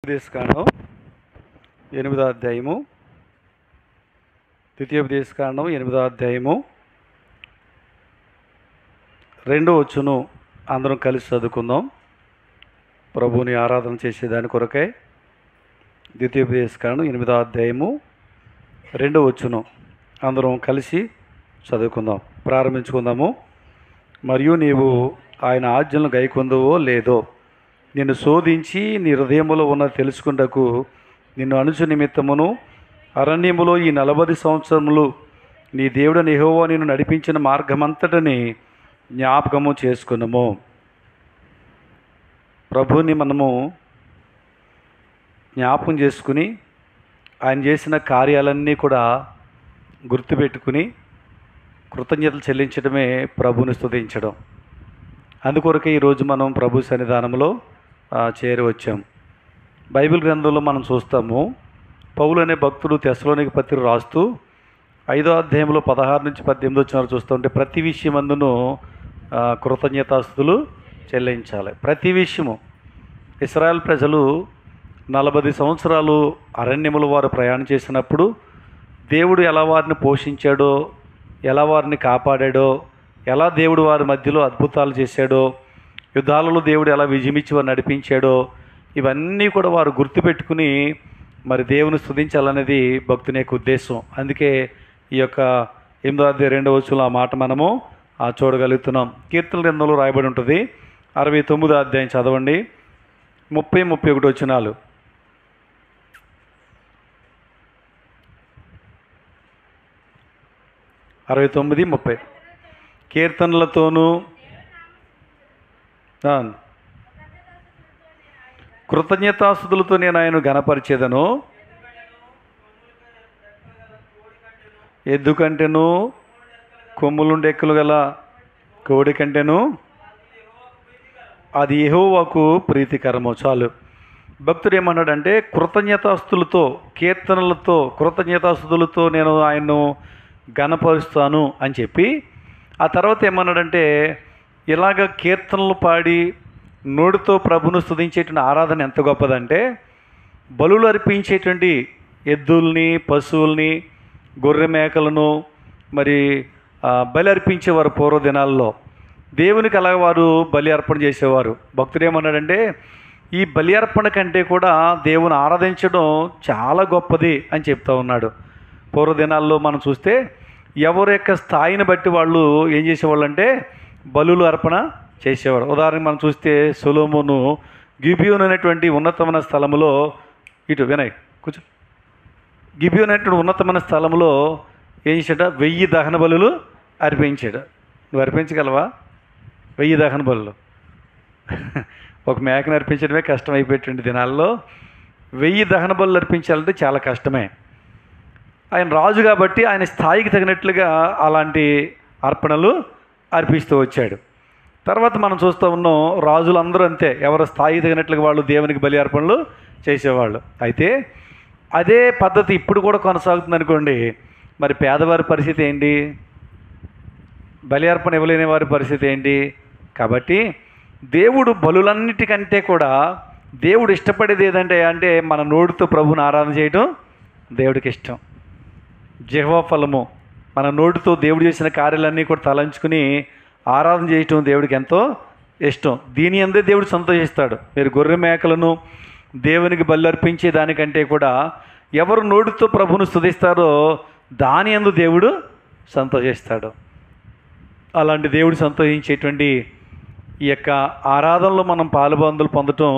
ద్వితీయోపదేశకాండం 8వ అధ్యాయము. ద్వితీయోపదేశకాండం 8వ అధ్యాయము 2వ వచనం అందరం కలిసి చదువుకుందాం. ప్రభువుని ఆరాధన చేసేదాని కొరకై ద్వితీయోపదేశకాండం 8వ అధ్యాయము 2వ వచనం అందరం కలిసి చదువుకుందాం. ప్రారంభించుకుందాము. మరియు నీవు ఆయన ఆజ్ఞలను గైకొందువో లేదో, నిన్ను శోధించి నీ హృదయములో ఉన్న తెలుసుకుంటకు నిన్ను అనుచు నిమిత్తమును అరణ్యములో ఈ 40 సంవత్సరములు నీ దేవుడైన యెహోవా నిన్ను నడిపించిన మార్గమంతటిని జ్ఞాపకము చేసుకున్నాము. ప్రభువుని మనము జ్ఞాపకం చేసుకుని ఆయన చేసిన కార్యాలన్నీ కూడా గుర్తుపెట్టుకుని కృతజ్ఞతలు చెల్లించడమే ప్రభువుని స్తుతించడం. అందుకొరకే ఈరోజు మనం ప్రభు సన్నిధానంలో చేరి వచ్చాం. బైబిల్ గ్రంథంలో మనం చూస్తాము, పౌలు అనే భక్తుడు తెస్సలోనిక పత్రిక రాస్తూ 5వ అధ్యాయంలో 16 నుంచి 18 వచనాలు చూస్తుంటే ప్రతి విషయమందును కృతజ్ఞతాస్తుతులు చెల్లించాలి. ప్రతి విషయము. ఇశ్రాయేల్ ప్రజలు 40 సంవత్సరాలు అరణ్యములు వారు ప్రయాణం చేసినప్పుడు దేవుడు ఎలా వారిని పోషించాడో, ఎలా వారిని కాపాడాడో, ఎలా దేవుడు వారి మధ్యలో అద్భుతాలు చేశాడో, యుద్ధాలలో దేవుడు ఎలా విజయమిచ్చి వారు నడిపించాడో, ఇవన్నీ కూడా వారు గుర్తుపెట్టుకుని మరి దేవుని స్తుతించాలనేది భక్తుని యొక్క ఉద్దేశం. అందుకే ఈ యొక్క 8వ అధ్యాయం 2వ వచనంలో ఆ మాట మనము చూడగలుగుతున్నాం. కీర్తన గ్రంథంలో రాయబడి ఉంటుంది. 69వ అధ్యాయం చదవండి, 30-31 వచనాలు. 69-30 కీర్తనలతోనూ కృతజ్ఞతాస్తుతులతో నేను ఆయన ఘనపరిచేదను. ఎద్దు కంటేను కొమ్ములుండెక్కలు గల కోడి కంటేను అది యెహోవాకు ప్రీతికరము. చాలు. భక్తుడు ఏమన్నాడంటే కృతజ్ఞతాస్తులతో, కీర్తనలతో, కృతజ్ఞతాస్తుతులతో నేను ఆయన్ను ఘనపరుస్తాను అని చెప్పి ఆ తర్వాత ఏమన్నాడంటే ఇలాగ కీర్తనలు పాడి నోటితో ప్రభును స్తుతించేటువంటి ఆరాధన ఎంత గొప్పదంటే బలులు అర్పించేటువంటి ఎద్దుల్ని, పశువుల్ని, గొర్రె మేకలను మరి బలి అర్పించేవారు పూర్వ దినాల్లో. దేవునికి అలాగ వారు బలి అర్పణ చేసేవారు. భక్తుడు ఏమన్నాడంటే ఈ బలి అర్పణ కంటే కూడా దేవుని ఆరాధించడం చాలా గొప్పది అని చెప్తా ఉన్నాడు. పూర్వదినాల్లో మనం చూస్తే ఎవరి యొక్క స్థాయిని బట్టి వాళ్ళు ఏం చేసేవాళ్ళు అంటే బలులు అర్పణ చేసేవారు. ఉదాహరణకు మనం చూస్తే సొలొమోను గిబియోను అనేటువంటి ఉన్నతమైన స్థలంలో, ఇటు వినయ్ కూర్చో, గిబియోను అనేటువంటి ఉన్నతమైన స్థలంలో ఏం చేశాడ 1000 దహన బలులు అర్పించాడు. నువ్వు అర్పించగలవా 1000 దహన బలులు? ఒక మేకను అర్పించడమే కష్టం అయిపోయేటువంటి దినాల్లో 1000 దహన బలులు అర్పించాలంటే చాలా కష్టమే. ఆయన రాజు కాబట్టి ఆయన స్థాయికి తగినట్లుగా అలాంటి అర్పణలు అర్పిస్తూ వచ్చాడు. తర్వాత మనం చూస్తూ ఉన్నాం, రాజులందరూ అంతే, ఎవరి స్థాయికి తగినట్లుగా వాళ్ళు దేవునికి బలి అర్పణలు చేసేవాళ్ళు. అయితే అదే పద్ధతి ఇప్పుడు కూడా కొనసాగుతుంది అనుకోండి, మరి పేదవారి పరిస్థితి ఏంటి? బలి అర్పణ ఇవ్వలేని వారి పరిస్థితి ఏంటి? కాబట్టి దేవుడు బలులన్నిటికంటే కూడా దేవుడు ఇష్టపడేది ఏదంటే అంటే మన నోటితో ప్రభుని ఆరాధన చేయడం దేవుడికి ఇష్టం. జిహ్వ ఫలము. మన నోటితో దేవుడు చేసిన కార్యాలన్నీ కూడా తలంచుకుని ఆరాధన చేయటం దేవుడికి ఎంతో ఇష్టం. దీని అందే దేవుడు సంతోషిస్తాడు. మీరు గొర్రె మేకలను దేవునికి బలి అర్పించే దానికంటే కూడా ఎవరు నోటితో ప్రభువును స్తుతిస్తారో దాని యందు దేవుడు సంతోషిస్తాడు. అలాంటి దేవుడు సంతోషించేటువంటి ఈ యొక్క ఆరాధనలో మనం పాలుబందులు పొందటం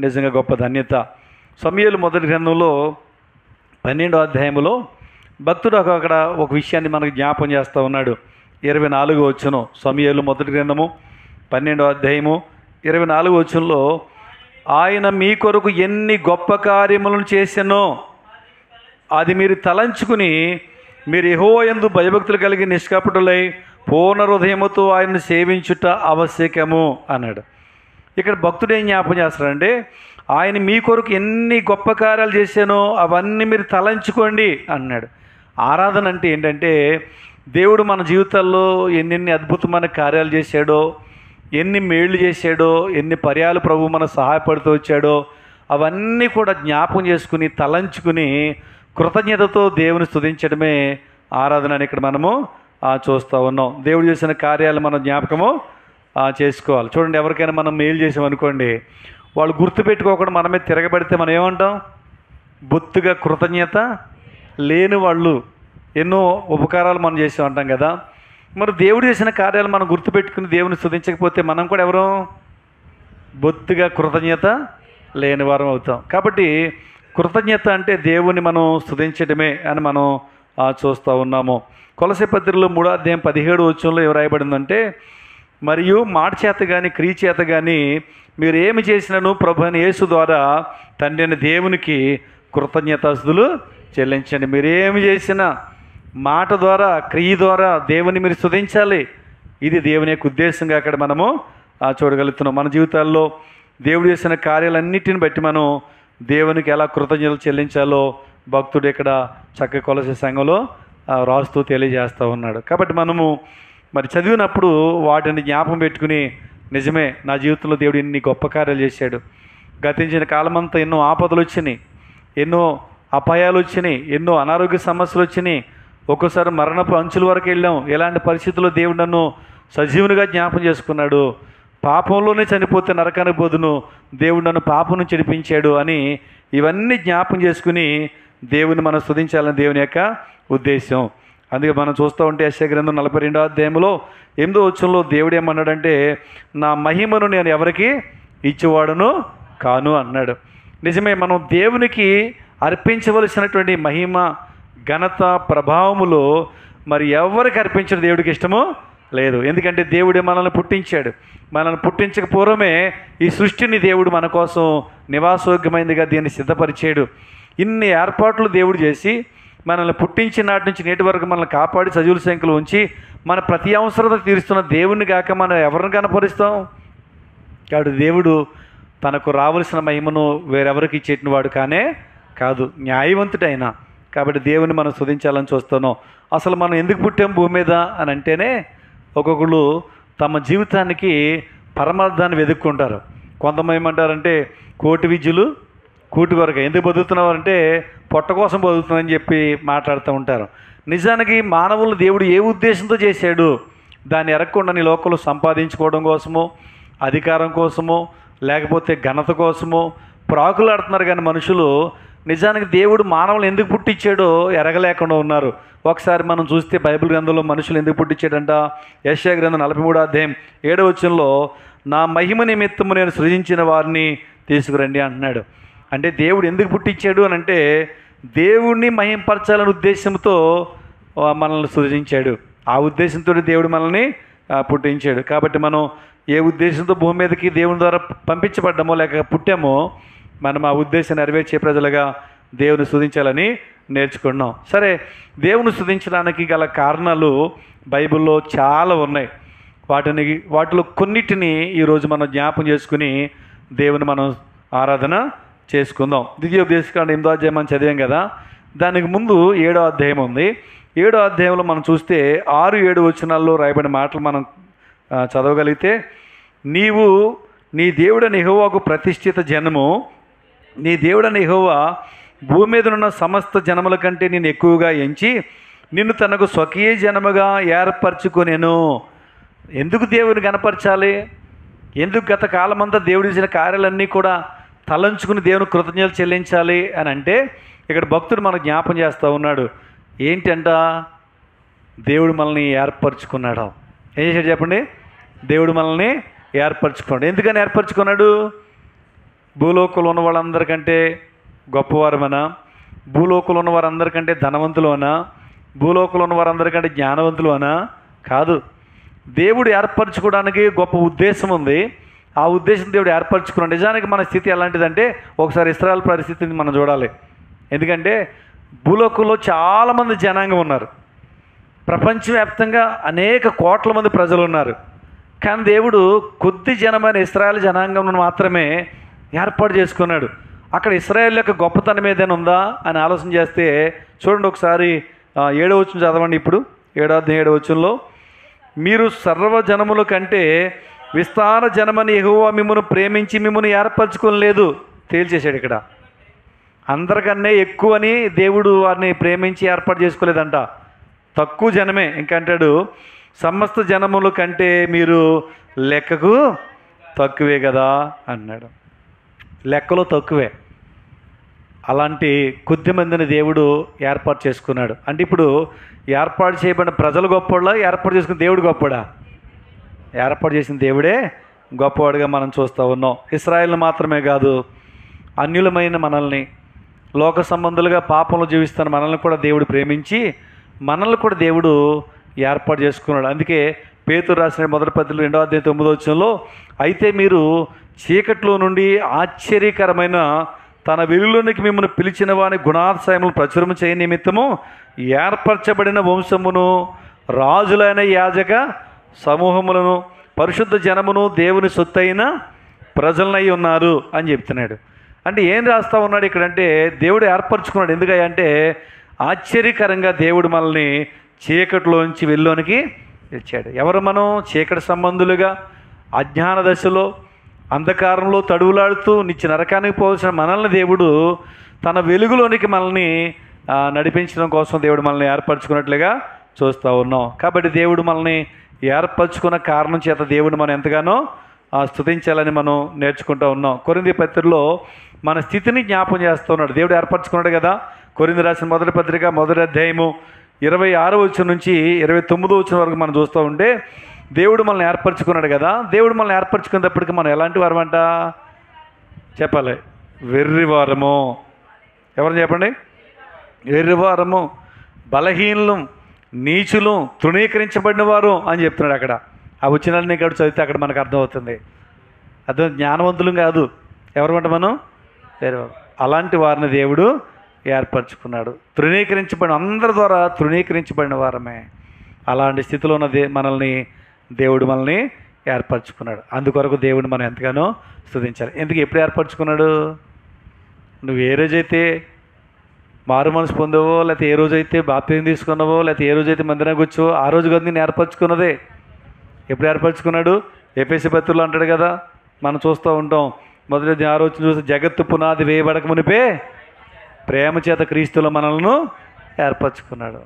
నిజంగా గొప్ప ధన్యత. సమూయేలు మొదటి గ్రంథంలో 12వ అధ్యాయంలో భక్తుడు అక్కడ ఒక విషయాన్ని మనకు జ్ఞాపం చేస్తూ ఉన్నాడు. 24వ వచనం, సమూయేలు మొదటి గ్రంథము 12వ అధ్యాయము 24వ వచనంలో ఆయన మీ కొరకు ఎన్ని గొప్ప కార్యములను చేశానో అది మీరు తలంచుకుని మీరు యెహోవా యందు భయభక్తులు కలిగి నిష్కపటులై పూర్ణ హృదయముతో ఆయనను సేవించుట ఆవశ్యకము అన్నాడు. ఇక్కడ భక్తుడు ఏం జ్ఞాపం చేస్తాడంటే ఆయన మీ కొరకు ఎన్ని గొప్ప కార్యాలు చేశానో అవన్నీ మీరు తలంచుకోండి అన్నాడు. ఆరాధన అంటే ఏంటంటే దేవుడు మన జీవితాల్లో ఎన్నెన్ని అద్భుతమైన కార్యాలు చేశాడో, ఎన్ని మేళ్ళు చేశాడో, ఎన్ని పర్యాలు ప్రభు మన సహాయపడుతూ వచ్చాడో అవన్నీ కూడా జ్ఞాపకం చేసుకుని తలంచుకుని కృతజ్ఞతతో దేవుని స్తుతించడమే ఆరాధన అని ఇక్కడ మనము చూస్తూ ఉన్నాం. దేవుడు చేసిన కార్యాలు మనం జ్ఞాపకము చేసుకోవాలి. చూడండి, ఎవరికైనా మనం మేలు చేసామనుకోండి, వాళ్ళు గుర్తుపెట్టుకోకుండా మన మీద తిరగబడితే మనం ఏమంటాం? బొత్తుగా కృతజ్ఞత లేని వాళ్ళు, ఎన్నో ఉపకారాలు మనం చేసామంటాం కదా. మరి దేవుడు చేసిన కార్యాలు మనం గుర్తుపెట్టుకుని దేవుని స్తుతించకపోతే మనం కూడా ఎవరు? బొత్తుగా కృతజ్ఞత లేని వారం అవుతాం. కాబట్టి కృతజ్ఞత అంటే దేవుని మనం స్తుతించడమే అని మనం చూస్తూ ఉన్నాము. కొలసీ పత్రికలో 3వ అధ్యాయం 17వ వచనంలో ఏం రాయబడిందంటే, మరియు మాట చేత కానీ క్రియ చేత కానీ మీరు ఏమి చేసినను ప్రభువైన యేసు ద్వారా తండ్రి అయిన దేవునికి కృతజ్ఞతాస్తుతులు చెల్లించండి. మీరేమి చేసినా మాట ద్వారా క్రియ ద్వారా దేవుని మీరు స్తుతించాలి. ఇది దేవుని యొక్క ఉద్దేశంగా అక్కడ మనము చూడగలుగుతున్నాం. మన జీవితాల్లో దేవుడు చేసిన కార్యాలన్నిటిని బట్టి మనం దేవునికి ఎలా కృతజ్ఞతలు చెల్లించాలో భక్తుడు ఇక్కడ చక్కగా కొలసీ సంఘంలో రాస్తూ తెలియజేస్తూ ఉన్నాడు. కాబట్టి మనము మరి చదివినప్పుడు వాటిని జ్ఞాపకం పెట్టుకుని, నిజమే నా జీవితంలో దేవుడు ఇన్ని గొప్ప కార్యాలు చేశాడు, గతించిన కాలమంతా ఎన్నో ఆపదలు వచ్చినాయి, ఎన్నో అపాయాలు వచ్చినాయి, ఎన్నో అనారోగ్య సమస్యలు వచ్చినాయి, ఒక్కోసారి మరణపు అంచుల వరకు వెళ్ళాం. ఎలాంటి పరిస్థితుల్లో దేవుడు నన్ను సజీవునిగా జ్ఞాపకం చేసుకున్నాడు, పాపంలోనే చనిపోతే నరకానికి బదును దేవుడు నన్ను పాపం నుంచి విడిపించాడు అని ఇవన్నీ జ్ఞాపకం చేసుకుని దేవుని మనం స్తుతించాలని దేవుని యొక్క ఉద్దేశం. అందుకే మనం చూస్తూ ఉంటే యెషయా గ్రంథం 42వ అధ్యాయంలో 8వ వచనంలో దేవుడు ఏమన్నాడంటే, నా మహిమను నేను ఎవరికి ఇచ్చేవాడును కాను అన్నాడు. నిజమే, మనం దేవునికి అర్పించవలసినటువంటి మహిమ ఘనత ప్రభావములో మరి ఎవరికి అర్పించిన దేవుడికి ఇష్టమో లేదు. ఎందుకంటే దేవుడే మనల్ని పుట్టించాడు. మనల్ని పుట్టించక పూర్వమే ఈ సృష్టిని దేవుడు మన కోసం నివాసయోగ్యమైనదిగా దీన్ని సిద్ధపరిచాడు. ఇన్ని ఏర్పాట్లు దేవుడు చేసి మనల్ని పుట్టించిన నాటి నుంచి నేటి వరకు మనల్ని కాపాడి సజీవుల సంఖ్యలో ఉంచి మన ప్రతి అవసరత తీరుస్తున్న దేవుని కాక మనం ఎవరిని కనపరుస్తాం? కాబట్టి దేవుడు తనకు రావలసిన మహిమను వేరెవరికి ఇచ్చేటిన వాడు కానే కాదు, న్యాయవంతుడైనా. కాబట్టి దేవుని మనం స్తుతించాలని చూస్తున్నాం. అసలు మనం ఎందుకు పుట్టాం భూమి మీద అని అంటేనే, ఒక్కొక్కళ్ళు తమ జీవితానికి పరమార్థాన్ని వెతుక్కుంటారు. కొంతమంది ఏమంటారంటే, కోటి విద్యలు కూటి కొరకు. ఎందుకు బతుకుతున్నారంటే పొట్ట కోసం బతుకుతున్నారని చెప్పి మాట్లాడుతూ ఉంటారు. నిజానికి మానవులు దేవుడు ఏ ఉద్దేశంతో చేశాడు? దాన్ని ఎరగకుండా నీ లోకంలో సంపాదించుకోవడం కోసమో, అధికారం కోసమో, లేకపోతే ఘనత కోసమో ప్రాకులాడుతున్నారు. కానీ మనుషులు నిజానికి దేవుడు మానవులు ఎందుకు పుట్టించాడో ఎరగలేకుండా ఉన్నారు. ఒకసారి మనం చూస్తే బైబిల్ గ్రంథంలో మనుషులు ఎందుకు పుట్టించాడంట? యెషయా గ్రంథం 43వ అధ్యాయం 7వ వచనంలో, నా మహిమ నిమిత్తము నేను సృజించిన వారిని తీసుకురండి అంటున్నాడు. అంటే దేవుడు ఎందుకు పుట్టించాడు అని అంటే, దేవుణ్ణి మహింపరచాలనే ఉద్దేశంతో మనల్ని సృజించాడు. ఆ ఉద్దేశంతో దేవుడు మనల్ని పుట్టించాడు. కాబట్టి మనం ఏ ఉద్దేశంతో భూమి మీదకి దేవుని ద్వారా పంపించబడ్డామో లేక పుట్టామో, మనం ఆ ఉద్దేశం నెరవేర్చే ప్రజలుగా దేవుని స్తుతించాలని నేర్చుకున్నాం. సరే, దేవుని స్తుతించడానికి గల కారణాలు బైబిల్లో చాలా ఉన్నాయి. వాటిలో కొన్నిటిని ఈరోజు మనం జ్ఞాపం చేసుకుని దేవుని మనం ఆరాధన చేసుకుందాం. ద్వితీయోపదేశకాండం 8వ అధ్యాయం మనం చదివాం కదా. దానికి ముందు 7వ అధ్యాయం ఉంది. 7వ అధ్యాయంలో మనం చూస్తే 6-7 వచనాల్లో రాయబడిన మాటలు మనం చదవగలిగితే, నీవు నీ దేవుడైన యెహోవాకు ప్రతిష్ఠిత జనము, నీ దేవుడైన యెహోవా భూమి మీద ఉన్న సమస్త జనముల కంటే నేను ఎక్కువగా ఎంచి నిన్ను తనకు స్వకీయ జనముగా ఏర్పరచుకొనెను. ఎందుకు దేవుని కనపరచాలి? ఎందుకు గత కాలమంతా దేవుడు చేసిన కార్యాలన్నీ కూడా తలంచుకుని దేవుని కృతజ్ఞతలు చెల్లించాలి అని అంటే, ఇక్కడ భక్తుడు మనకు జ్ఞాపం చేస్తూ ఉన్నాడు. ఏంటంట? దేవుడు మనల్ని ఏర్పరచుకున్నాడు. ఏం చేశాడు చెప్పండి? దేవుడు మనల్ని ఏర్పరచుకున్నాడు. ఎందుకని ఏర్పరచుకున్నాడు? భూలోకంలో ఉన్న వాళ్ళందరికంటే గొప్పవారమనా? భూలోకంలో ఉన్న వారందరికంటే ధనవంతులనా? భూలోకంలో ఉన్న వారందరికంటే జ్ఞానవంతులనా? కాదు. దేవుడు ఏర్పరచుకోవడానికి గొప్ప ఉద్దేశం ఉంది. ఆ ఉద్దేశం దేవుడు ఏర్పరచుకున్నాడు. నిజానికి మన స్థితి ఎలాంటిదంటే, ఒకసారి ఇశ్రాయేల్ పరిస్థితిని మనం చూడాలి. ఎందుకంటే భూలోకంలో చాలామంది జనాంగం ఉన్నారు. ప్రపంచవ్యాప్తంగా అనేక కోట్ల మంది ప్రజలు ఉన్నారు. కానీ దేవుడు కొద్ది జనమైన ఇశ్రాయేల్ జనాంగం మాత్రమే ఏర్పాటు చేసుకున్నాడు. అక్కడ ఇశ్రాయేల్ యొక్క గొప్పతనం ఏదైనా ఉందా అని ఆలోచన చేస్తే చూడండి, ఒకసారి 7వ వచనం చదవండి. ఇప్పుడు 7వ అధ్యాయం 7వ వచనంలో, మీరు సర్వజనముల కంటే విస్తార జనమని యెహోవా మిమ్మల్ని ప్రేమించి మిమ్మల్ని ఏర్పరచుకోలేదు. తేల్చేశాడు ఇక్కడ. అందరికన్నా ఎక్కువని దేవుడు వారిని ప్రేమించి ఏర్పాటు చేసుకోలేదంట. తక్కువ జనమే. ఇంకంటాడు, సమస్త జనముల కంటే మీరు లెక్కకు తక్కువే కదా అన్నాడు. లెక్కలో తక్కువే. అలాంటి కొద్ది మందిని దేవుడు ఏర్పాటు చేసుకున్నాడు. అంటే ఇప్పుడు ఏర్పాటు చేయబడిన ప్రజలు గొప్పవాళ్ళ, ఏర్పాటు చేసుకున్న దేవుడు గొప్పవాడా? ఏర్పాటు చేసిన దేవుడే గొప్పవాడుగా మనం చూస్తూ ఉన్నాం. ఇశ్రాయేలును మాత్రమే కాదు, అన్యులమైన మనల్ని, లోక సంబంధులుగా పాపంలో జీవిస్తున్న మనల్ని కూడా దేవుడు ప్రేమించి మనల్ని కూడా దేవుడు ఏర్పాటు చేసుకున్నాడు. అందుకే పేతురు రాసిన మొదటి పత్రిక 2వ అధ్యాయం 9వ వచనంలో, అయితే మీరు చీకట్లో నుండి ఆశ్చర్యకరమైన తన వెలుగులోనికి మిమ్మల్ని పిలిచిన వాని గుణాతిశయములను ప్రచురం చేయ నిమిత్తము ఏర్పరచబడిన వంశమును, రాజులైన యాజక సమూహములను, పరిశుద్ధ జనమును, దేవుని సొత్తైన ప్రజలనై ఉన్నారు అని చెప్తున్నాడు. అంటే ఏం రాస్తా ఉన్నాడు ఇక్కడంటే, దేవుడు ఏర్పరచుకున్నాడు. ఎందుకంటే ఆశ్చర్యకరంగా దేవుడు మనల్ని చీకటిలోంచి వెలుగులోనికి తెచ్చాడు. ఎవరు మనం? చీకటి సంబంధులుగా అజ్ఞాన దశలో అంధకారంలో తడువులాడుతూ నిత్య నరకానికి పోవాల్సిన మనల్ని దేవుడు తన వెలుగులోనికి మనల్ని నడిపించడం కోసం దేవుడు మనల్ని ఏర్పరచుకున్నట్లుగా చూస్తూ ఉన్నాం. కాబట్టి దేవుడు మనల్ని ఏర్పరచుకున్న కారణం చేత దేవుడు మనం ఎంతగానో స్తుతించాలని మనం నేర్చుకుంటూ ఉన్నాం. కొరింథీ పత్రికలో మన స్థితిని జ్ఞాపం చేస్తూ ఉన్నాడు. దేవుడు ఏర్పరచుకున్నాడు కదా. కొరింథీ రాసిన మొదటి పత్రిక 1వ అధ్యాయము 26వ వచనం నుంచి 29వ వచనం వరకు మనం చూస్తూ ఉంటే, దేవుడు మనల్ని ఏర్పరచుకున్నాడు కదా. దేవుడు మనల్ని ఏర్పరచుకునేటప్పటికి మనం ఎలాంటి వారమంట చెప్పాలి? వెర్రివారము. ఎవరు చెప్పండి? వెర్రివారము, బలహీనులం, నీచులు, తృణీకరించబడిన వారు అని చెప్తున్నాడు అక్కడ. ఆ వచనాన్ని ఇక్కడ చదివితే అక్కడ మనకు అర్థమవుతుంది. అర్థం, జ్ఞానవంతులం కాదు. ఎవరమంట మనం? వేరేవారు. అలాంటి వారిని దేవుడు ఏర్పరచుకున్నాడు. తృణీకరించబడిన అందరి ద్వారా తృణీకరించబడిన వారమే. అలాంటి స్థితిలో ఉన్న మనల్ని దేవుడు మనల్ని ఏర్పరచుకున్నాడు. అందుకొరకు దేవుడు మనం ఎంతగానో స్తుతించాలి. ఎందుకు? ఎప్పుడు ఏర్పరచుకున్నాడు? నువ్వు ఏ రోజైతే మారు మనసు పొందావో, లేకపోతే ఏ రోజైతే బాప్తిజం తీసుకున్నావో, లేకపోతే ఏ రోజైతే మందిరానికి వచ్చావో ఆ రోజు కదా నేను ఏర్పరచుకున్నదే. ఎప్పుడు ఏర్పరచుకున్నాడు? ఎఫెసీ పత్రికలో అంటాడు కదా, మనం చూస్తూ ఉంటాం. మొదటి 6వ వచనం చూస్తే, జగత్తు పునాది వేయబడక మునిపే ప్రేమ చేత క్రీస్తులో మనల్ని ఏర్పరచుకున్నాడు.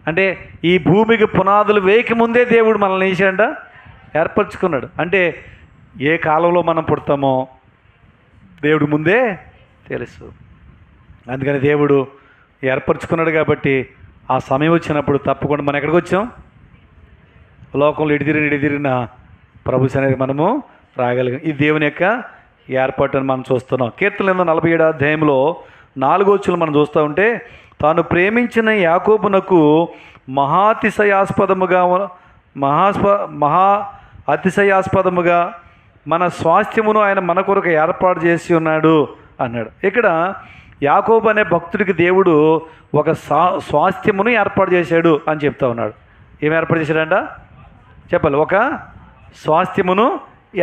అంటే ఈ భూమికి పునాదులు వేయకముందే దేవుడు మనల్ని వేసాడంట, ఏర్పరచుకున్నాడు. అంటే ఏ కాలంలో మనం పుడతామో దేవుడు ముందే తెలుసు. అందుకని దేవుడు ఏర్పరచుకున్నాడు కాబట్టి ఆ సమయం వచ్చినప్పుడు తప్పకుండా మనం ఎక్కడికి వచ్చాం? లోకంలో ఇడిదిరిన ప్రభు సన్నిధికి మనము రాగలిగాం. ఈ దేవుని యొక్క ఏర్పాటును మనం చూస్తున్నాం. కీర్తనలు 47వ అధ్యాయంలో 4వ వచనం మనం చూస్తూ ఉంటే, తాను ప్రేమించిన యాకోబునకు మహా అతిశయాస్పదముగా మన స్వాస్థ్యమును ఆయన మన కొరకు ఏర్పాటు చేసి ఉన్నాడు అన్నాడు. ఇక్కడ యాకోబు అనే భక్తుడికి దేవుడు ఒక స్వాస్థ్యమును ఏర్పాటు చేశాడు అని చెప్తా ఉన్నాడు. ఏం ఏర్పాటు చేశాడంట చెప్పాలి? ఒక స్వాస్థ్యమును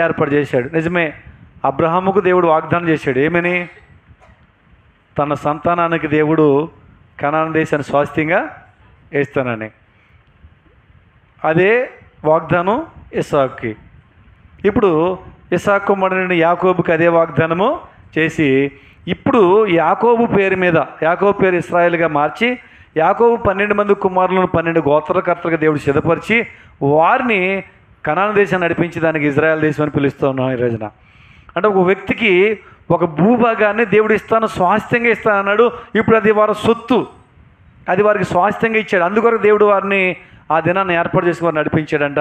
ఏర్పాటు చేశాడు. నిజమే, అబ్రహాముకు దేవుడు వాగ్దానం చేశాడు. ఏమని? తన సంతానానికి దేవుడు కనాను దేశాన్ని స్వాస్థ్యంగా వేస్తానని. అదే వాగ్దానం ఇస్సాకుకి. ఇప్పుడు ఇస్సాకు కుమారుడైన యాకోబుకి అదే వాగ్దానము చేసి, ఇప్పుడు యాకోబు పేరు మీద, యాకోబు పేరు ఇశ్రాయేలుగా మార్చి, యాకోబు 12 మంది కుమారులను 12 గోత్రకర్తలుగా దేవుడు సిద్ధపరిచి వారిని కనాను దేశాన్ని నడిపించి దానికి ఇజ్రాయెల్ దేశం అని పిలుస్తూ ఉన్నాం ఈ రోజున. అంటే ఒక వ్యక్తికి ఒక భూభాగాన్ని దేవుడు ఇస్తాను, స్వాస్థ్యంగా ఇస్తానన్నాడు. ఇప్పుడు అది వారి సొత్తు, అది వారికి స్వాస్థ్యంగా ఇచ్చాడు. అందుకొరకు దేవుడు వారిని ఆ దినాన్ని ఏర్పాటు చేసి వారిని నడిపించాడంట.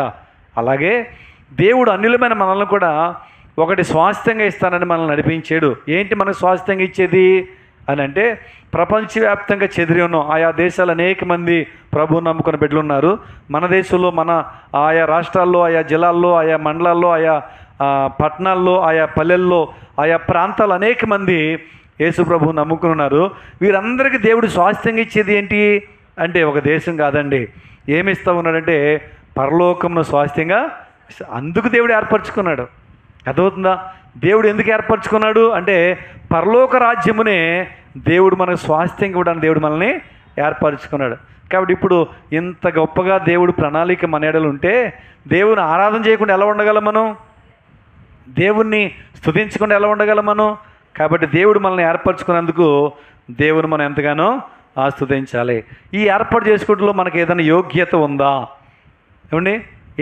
అలాగే దేవుడు అన్యులమైన మనల్ని కూడా ఒకటి స్వాస్థ్యంగా ఇస్తానని మనల్ని నడిపించాడు. ఏంటి మనకు స్వాస్థ్యంగా ఇచ్చేది అని అంటే, ప్రపంచవ్యాప్తంగా చెదిరి ఉన్నాం. ఆయా దేశాలు అనేక మంది ప్రభువుని నమ్ముకున్న బిడ్డలు ఉన్నారు. మన దేశంలో, మన ఆయా రాష్ట్రాల్లో, ఆయా జిల్లాల్లో, ఆయా మండలాల్లో, ఆయా పట్టణాల్లో, ఆయా పల్లెల్లో, ఆయా ప్రాంతాలు అనేక మంది యేసు ప్రభువు నమ్ముకుని ఉన్నారు. వీరందరికీ దేవుడు స్వాస్థ్యంగా ఇచ్చేది ఏంటి అంటే ఒక దేశం కాదండి. ఏమి ఇస్తూ ఉన్నాడంటే పరలోకంను స్వాస్థ్యంగా. అందుకు దేవుడు ఏర్పరచుకున్నాడు. అర్థమవుతుందా? దేవుడు ఎందుకు ఏర్పరచుకున్నాడు అంటే పరలోక రాజ్యమునే దేవుడు మనకు స్వాస్థ్యంగా ఇవ్వడానికి దేవుడు మనల్ని ఏర్పరచుకున్నాడు. కాబట్టి ఇప్పుడు ఇంత గొప్పగా దేవుడు ప్రణాళిక మన ఎడలు ఉంటే దేవుని ఆరాధన చేయకుండా ఎలా ఉండగలం మనం? దేవుణ్ణి స్తుతించకుండా ఎలా ఉండగలం మనం? కాబట్టి దేవుడు మనల్ని ఏర్పరచుకున్నందుకు దేవుని మనం ఎంతగానో ఆస్తుతించాలి. ఈ ఏర్పాటు చేసుకోవడంలో మనకు ఏదైనా యోగ్యత ఉందా ఏమండి,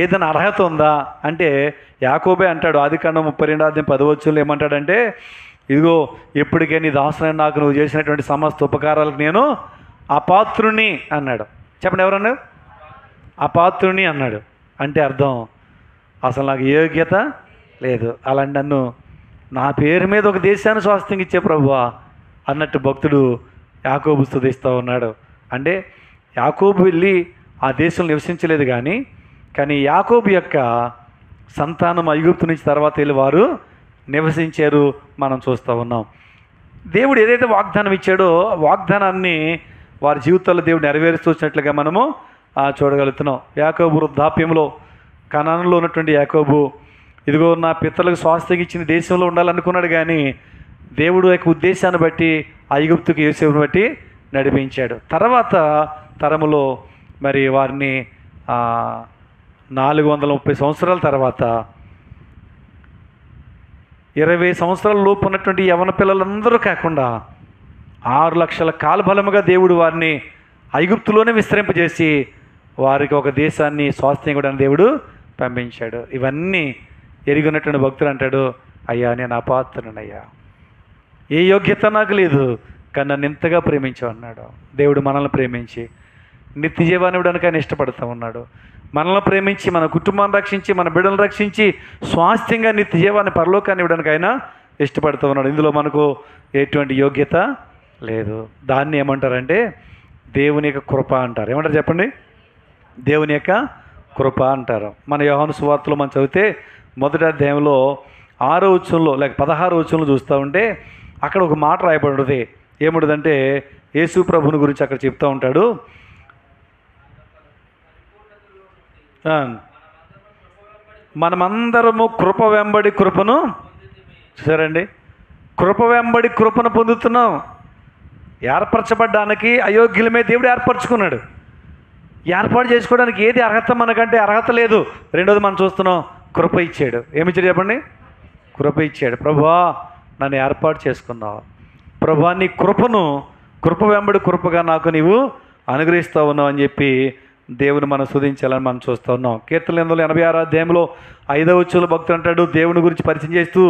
ఏదైనా అర్హత ఉందా అంటే యాకోబే అంటాడు ఆదికాండం 32:10 ఏమంటాడంటే, ఇదిగో ఎప్పటికే నీ దాసునైన నాకు నువ్వు చేసినటువంటి సమస్త ఉపకారాలకు నేను అపాత్రుని అన్నాడు. చెప్పండి, ఎవరన్నాడు? అపాత్రుని అన్నాడు. అంటే అర్థం అసలు నాకు యోగ్యత లేదు, అలాంటి నన్ను నా పేరు మీద ఒక దేశాన్ని స్వాస్థ్యం ఇచ్చే ప్రభువా అన్నట్టు భక్తుడు యాకోబు స్తుతిస్తూ ఉన్నాడు. అంటే యాకోబు వెళ్ళి ఆ దేశంలో నివసించలేదు, కానీ యాకోబు యొక్క సంతానం ఐగుప్తు నుంచి తర్వాత వెళ్ళి వారు నివసించారు, మనం చూస్తూ ఉన్నాం. దేవుడు ఏదైతే వాగ్దానం ఇచ్చాడో వాగ్దానాన్ని వారి జీవితాల్లో దేవుడు నెరవేరుస్తూ వచ్చినట్లుగా మనము చూడగలుగుతున్నాం. యాకోబు వృద్ధాప్యంలో కనానులో ఉన్నటువంటి యాకోబు ఇదిగో నా పితరులకు స్వాస్థ్యం ఇచ్చిన దేశంలో ఉండాలనుకున్నాడు, కానీ దేవుడు యొక్క ఉద్దేశాన్ని బట్టి ఐగుప్తుకి యోసేపుని బట్టి నడిపించాడు. తర్వాత తరములో మరి వారిని 430 సంవత్సరాల తర్వాత 20 సంవత్సరాల లోపు ఉన్నటువంటి యవన పిల్లలందరూ కాకుండా 6 లక్షల కాలబలముగా దేవుడు వారిని ఐగుప్తులోనే విస్తరింపజేసి వారికి ఒక దేశాన్ని స్వాస్థ్యం ఇవ్వడానికి దేవుడు పంపించాడు. ఇవన్నీ ఎరిగినటువంటి భక్తులు అంటాడు, అయ్యా నేను అపాత్రునయ్యా, ఏ యోగ్యత నాకు లేదు, కానీ నన్ను ఇంతగా ప్రేమించావు అన్నాడు. దేవుడు మనల్ని ప్రేమించి నిత్య జీవాన్ని ఇవ్వడానికి ఆయన ఇష్టపడుతూ ఉన్నాడు. మనల్ని ప్రేమించి మన కుటుంబాన్ని రక్షించి మన బిడ్డలను రక్షించి స్వాస్థ్యంగా నిత్య జీవాన్ని పరలోకాన్ని ఇవ్వడానికి ఆయన ఇష్టపడుతూ ఉన్నాడు. ఇందులో మనకు ఎటువంటి యోగ్యత లేదు. దాన్ని ఏమంటారంటే దేవుని యొక్క కృప అంటారు. ఏమంటారు చెప్పండి? దేవుని యొక్క కృప అంటారు. మన యోహాను సువార్తలో మనం చదివితే మొదటి అధ్యాయంలో 6వ వచనంలో లేక 16వ వచనంలో చూస్తూ ఉంటే అక్కడ ఒక మాట రాయబడుతుంది. ఏముంటుందంటే యేసు ప్రభుని గురించి అక్కడ చెప్తూ ఉంటాడు. మనమందరము కృప వెంబడి కృపను చూసారండి, కృప వెంబడి కృపను పొందుతున్నాం. ఏర్పరచబడ్డానికి అయోగ్యులమే దేవుడు ఏర్పరచుకున్నాడు. ఏర్పాటు చేసుకోవడానికి ఏది అర్హత మనకంటే అర్హత లేదు. రెండోది మనం చూస్తున్నాం, కృప ఇచ్చాడు. ఏమిచ్చాడు చెప్పండి? కృప ఇచ్చాడు. ప్రభువా నన్ను ఏర్పాటు చేసుకున్నావు, ప్రభువా నీ కృపను కృప వెంబడి కృపగా నాకు నీవు అనుగ్రహిస్తూ ఉన్నావు అని చెప్పి దేవుని మనం స్తుతించాలని మనం చూస్తూ ఉన్నాం. కీర్తనలు 86వ అధ్యాయంలో 5వ వచనంలో భక్తుడు అంటాడు, దేవుని గురించి పరిచయం చేస్తూ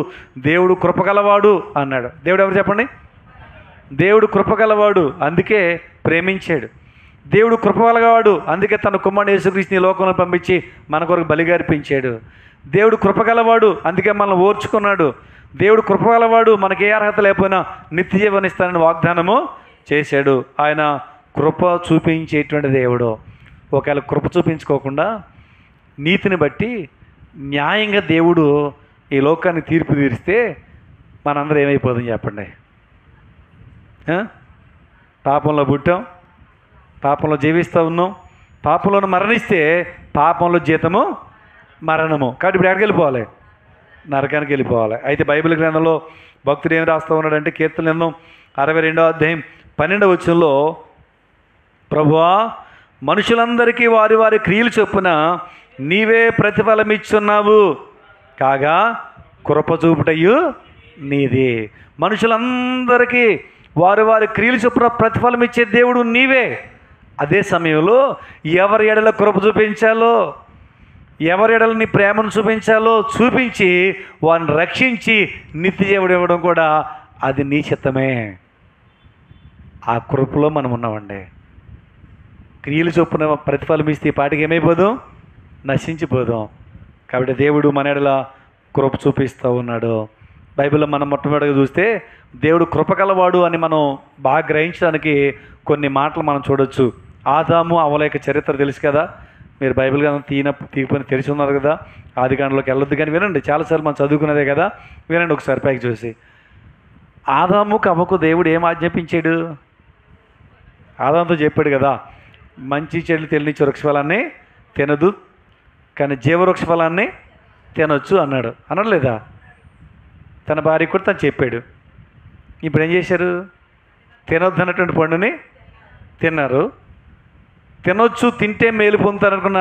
దేవుడు కృపగలవాడు అన్నాడు. దేవుడు ఎవరు చెప్పండి? దేవుడు కృపగలవాడు, అందుకే ప్రేమించాడు. దేవుడు కృపగలవాడు, అందుకే తన కుమారుడు యేసుక్రీస్తుని లోకంలో పంపించి మన కొరకు బలిగా అర్పించాడు. దేవుడు కృపగలవాడు, అందుకే మనల్ని ఓర్చుకున్నాడు. దేవుడు కృపగలవాడు, మనకి ఏ అర్హత లేకపోయినా నిత్య జీవాన్ని ఇస్తానని వాగ్దానము చేశాడు. ఆయన కృప చూపించేటువంటి దేవుడు. ఒకవేళ కృప చూపించుకోకుండా నీతిని బట్టి న్యాయంగా దేవుడు ఈ లోకాన్ని తీర్పు తీరిస్తే మనందరూ ఏమైపోతుంది చెప్పండి? పాపంలో పుట్టాం, పాపంలో జీవిస్తూ ఉన్నాం, పాపంలో మరణిస్తే పాపంలో జీతము మరణము. కాబట్టి ఇప్పుడు ఎక్కడికి వెళ్ళిపోవాలి? నరకానికి వెళ్ళిపోవాలి. అయితే బైబిల్ గ్రంథంలో భక్తుడు ఏం రాస్తూ ఉన్నాడంటే కీర్తనల గ్రంథం 62వ అధ్యాయం 12వ వచనంలో, ప్రభువా మనుషులందరికీ వారి వారి క్రియలు చొప్పున నీవే ప్రతిఫలం ఇచ్చున్నావు, కాగా కృప చూపుటయు నీది. మనుషులందరికీ వారి వారి క్రియలు చొప్పున ప్రతిఫలం ఇచ్చే దేవుడు నీవే. అదే సమయంలో ఎవరి ఎడల కృప చూపించాలో, ఎవరి ఎడల నీ ప్రేమను చూపించాలో చూపించి వారిని రక్షించి నిత్య జీవం ఇవ్వడం కూడా అది నీ చిత్తమే. ఆ కృపలో మనం ఉన్నామండి. క్రియలు చొప్పున ప్రతిఫలం ఇస్తే పాటికి ఏమైపోదాం? నశించిపోదాం. కాబట్టి దేవుడు మన ఎడల కృప చూపిస్తూ ఉన్నాడు. బైబిల్లో మనం మొట్టమొదటిగా చూస్తే దేవుడు కృపగలవాడు అని మనం బాగా గ్రహించడానికి కొన్ని మాటలు మనం చూడొచ్చు. ఆదాము అవ్వల యొక్క చరిత్ర తెలుసు కదా, మీరు బైబిల్ కానీ తీయపోయిన తెలిసి ఉన్నారు కదా. ఆదికాండంలోకి వెళ్ళొద్దు కానీ వినండి, చాలాసార్లు మనం చదువుకున్నదే కదా, వినండి ఒకసారి పైకి చూసి. ఆదాముకు అవ్వకు దేవుడు ఏం ఆజ్ఞాపించాడు? ఆదాముతో చెప్పాడు కదా, మంచి చెడులు తెలియని వృక్షఫలాన్ని తినదు, కానీ జీవవృక్షఫలాన్ని తినొచ్చు అన్నాడు. అనలేదా? తన భార్య కూడా తను చెప్పాడు. ఇప్పుడు ఏం చేశారు? తినొద్దు అన్నటువంటి పండుని తిన్నారు. తినొచ్చు, తింటే మేలు పొందుతారనుకున్న